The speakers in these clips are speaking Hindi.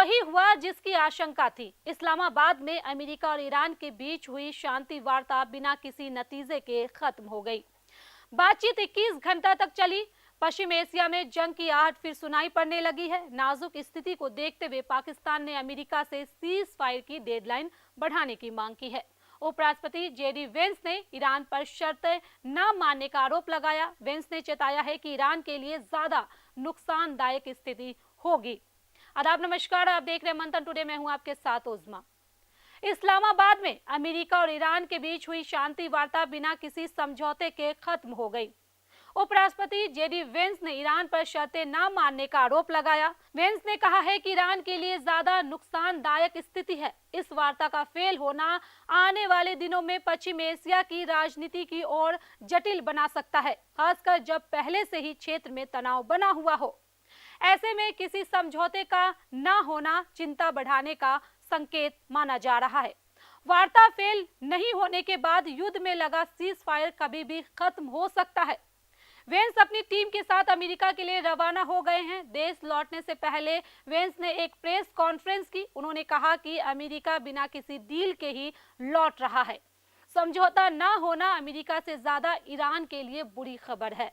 वही हुआ जिसकी आशंका थी। इस्लामाबाद में अमेरिका और ईरान के बीच हुई शांति वार्ता बिना किसी नतीजे के खत्म हो गई। बातचीत 21 घंटा तक चली। पश्चिम एशिया में जंग की आहट फिर सुनाई पड़ने लगी है। नाजुक स्थिति को देखते हुए पाकिस्तान ने अमेरिका से सीज फायर की डेडलाइन बढ़ाने की मांग की है। उपराष्ट्रपति जेडी वेंस ने ईरान पर शर्तें न मानने का आरोप लगाया। वेंस ने चेताया है कि ईरान के लिए ज्यादा नुकसानदायक स्थिति होगी। आदाब, नमस्कार, आप देख रहे हैं मंथन टुडे। मैं हूं आपके साथ उज़मा। इस्लामाबाद में अमेरिका और ईरान के बीच हुई शांति वार्ता बिना किसी समझौते के खत्म हो गई। उपराष्ट्रपति जेडी वेंस ने ईरान पर शर्तें न मानने का आरोप लगाया। वेंस ने कहा है कि ईरान के लिए ज्यादा नुकसानदायक स्थिति है। इस वार्ता का फेल होना आने वाले दिनों में पश्चिम एशिया की राजनीति की ओर जटिल बना सकता है, खासकर जब पहले से ही क्षेत्र में तनाव बना हुआ हो। ऐसे में किसी समझौते का न होना चिंता बढ़ाने का संकेत माना जा रहा है। वार्ता फेल नहीं होने के बाद युद्ध में लगा सीज फायर कभी भी खत्म हो सकता है। वेंस अपनी टीम के साथ अमेरिका के लिए रवाना हो गए हैं। देश लौटने से पहले वेंस ने एक प्रेस कॉन्फ्रेंस की। उन्होंने कहा कि अमेरिका बिना किसी डील के ही लौट रहा है। समझौता न होना अमेरिका से ज्यादा ईरान के लिए बुरी खबर है।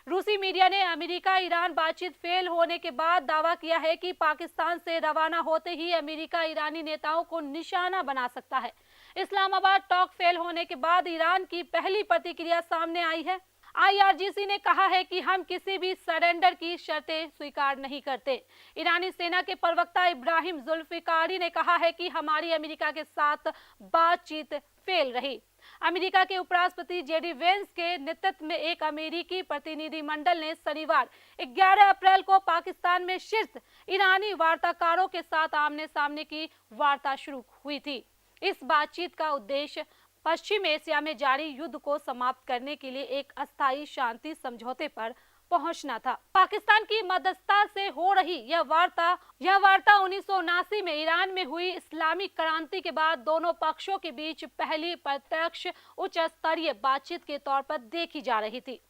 रूसी मीडिया ने अमेरिका ईरान बातचीत फेल होने के बाद दावा किया है कि पाकिस्तान से रवाना होते ही अमेरिका ईरानी नेताओं को निशाना बना सकता है। इस्लामाबाद टॉक फेल होने के बाद ईरान की पहली प्रतिक्रिया सामने आई है। IRGC ने कहा है कि हम किसी भी सरेंडर की शर्तें स्वीकार नहीं करते। ईरानी सेना के प्रवक्ता इब्राहिम जुल्फिकारी ने कहा है कि हमारी अमेरिका के साथ बातचीत फेल रही। अमेरिका के उपराष्ट्रपति जेडी वेंस के नेतृत्व में एक अमेरिकी प्रतिनिधिमंडल ने शनिवार 11 अप्रैल को पाकिस्तान में शीर्ष ईरानी वार्ताकारों के साथ आमने सामने की वार्ता शुरू हुई थी। इस बातचीत का उद्देश्य पश्चिम एशिया में जारी युद्ध को समाप्त करने के लिए एक अस्थायी शांति समझौते पर पहुंचना था। पाकिस्तान की मध्यस्थता से हो रही यह वार्ता 1979 में ईरान में हुई इस्लामिक क्रांति के बाद दोनों पक्षों के बीच पहली प्रत्यक्ष उच्च स्तरीय बातचीत के तौर पर देखी जा रही थी।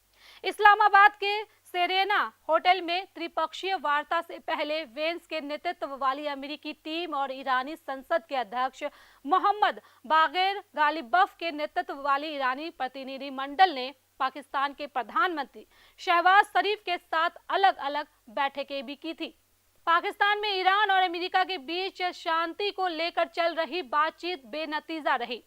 इस्लामाबाद के सेरेना होटल में त्रिपक्षीय वार्ता से पहले वेंस के नेतृत्व वाली अमेरिकी टीम और ईरानी संसद के अध्यक्ष मोहम्मद बागेर गालिबफ के नेतृत्व वाली ईरानी प्रतिनिधिमंडल ने पाकिस्तान के प्रधानमंत्री शहबाज शरीफ के साथ अलग अलग बैठकें भी की थी। पाकिस्तान में ईरान और अमेरिका के बीच शांति को लेकर चल रही बातचीत बेनतीजा रही।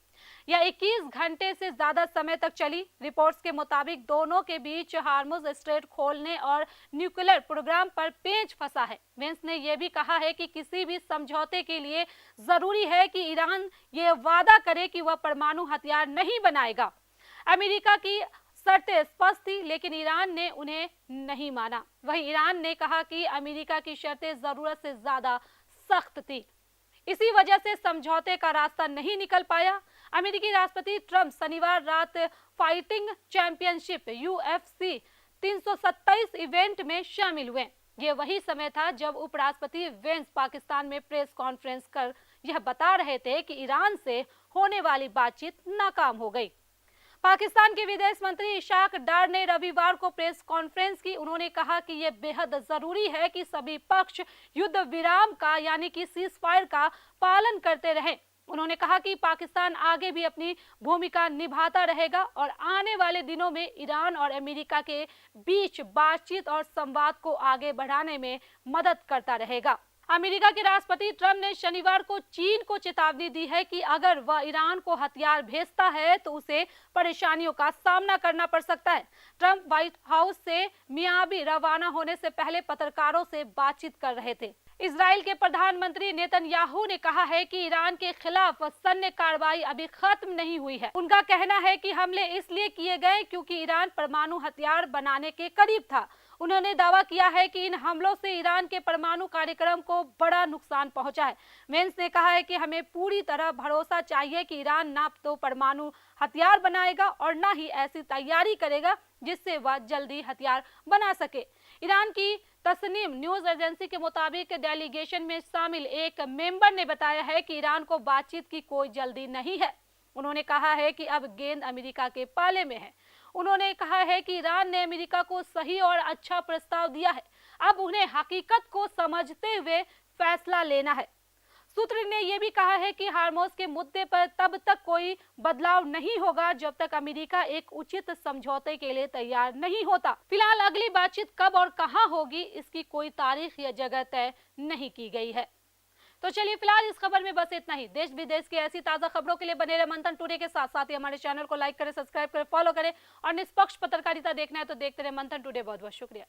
यह 21 घंटे से ज्यादा समय तक चली। रिपोर्ट्स के मुताबिक दोनों के बीच हार्मुज स्ट्रेट खोलने और न्यूक्लियर प्रोग्राम पर पेंच फंसा है। वेंस ने यह भी कहा है कि किसी भी समझौते के लिए जरूरी है कि ईरान ये वादा करे कि वह परमाणु हथियार नहीं बनाएगा। अमेरिका की शर्तें स्पष्ट थी, लेकिन ईरान ने उन्हें नहीं माना। वहीं ईरान ने कहा कि अमेरिका की शर्तें जरूरत से ज्यादा सख्त थी। इसी वजह से समझौते का रास्ता नहीं निकल पाया। अमेरिकी राष्ट्रपति ट्रंप शनिवार रात फाइटिंग चैंपियनशिप UFC 327 इवेंट में शामिल हुए। ये वही समय था जब उपराष्ट्रपति वेंस पाकिस्तान में प्रेस कॉन्फ्रेंस कर यह बता रहे थे कि ईरान से होने वाली बातचीत नाकाम हो गई। पाकिस्तान के विदेश मंत्री इशाक डार ने रविवार को प्रेस कॉन्फ्रेंस की। उन्होंने कहा कि यह बेहद जरूरी है कि सभी पक्ष युद्ध विराम का यानी कि सीज फायर का पालन करते रहें। उन्होंने कहा कि पाकिस्तान आगे भी अपनी भूमिका निभाता रहेगा और आने वाले दिनों में ईरान और अमेरिका के बीच बातचीत और संवाद को आगे बढ़ाने में मदद करता रहेगा। अमेरिका के राष्ट्रपति ट्रंप ने शनिवार को चीन को चेतावनी दी है कि अगर वह ईरान को हथियार भेजता है तो उसे परेशानियों का सामना करना पड़ सकता है। ट्रंप व्हाइट हाउस से मियामी रवाना होने से पहले पत्रकारों से बातचीत कर रहे थे। इजराइल के प्रधानमंत्री नेतन्याहू ने कहा है कि ईरान के खिलाफ सैन्य कार्रवाई अभी खत्म नहीं हुई है। उनका कहना है कि हमले इसलिए किए गए क्योंकि ईरान परमाणु हथियार बनाने के करीब था। उन्होंने दावा किया है कि इन हमलों से ईरान के परमाणु कार्यक्रम को बड़ा नुकसान पहुंचा है। वेंस ने कहा है कि हमें पूरी तरह भरोसा चाहिए कि ईरान ना तो परमाणु हथियार बनाएगा और ना ही ऐसी तैयारी करेगा जिससे वह जल्दी हथियार बना सके। ईरान की तस्नीम न्यूज एजेंसी के मुताबिक डेलीगेशन में शामिल एक मेंबर ने बताया है कि ईरान को बातचीत की कोई जल्दी नहीं है। उन्होंने कहा है कि अब गेंद अमेरिका के पाले में है। उन्होंने कहा है कि ईरान ने अमेरिका को सही और अच्छा प्रस्ताव दिया है। अब उन्हें हकीकत को समझते हुए फैसला लेना है। सूत्र ने यह भी कहा है कि हार्मोज के मुद्दे पर तब तक कोई बदलाव नहीं होगा जब तक अमेरिका एक उचित समझौते के लिए तैयार नहीं होता। फिलहाल अगली बातचीत कब और कहां होगी, इसकी कोई तारीख या जगह तय नहीं की गई है। तो चलिए फिलहाल इस खबर में बस इतना ही। देश विदेश की ऐसी ताजा खबरों के लिए बने रहे मंथन टुडे के साथ। साथ ही हमारे चैनल को लाइक करें, सब्सक्राइब करें, फॉलो करें और निष्पक्ष पत्रकारिता देखना है तो देखते रहे मंथन टुडे। बहुत बहुत शुक्रिया।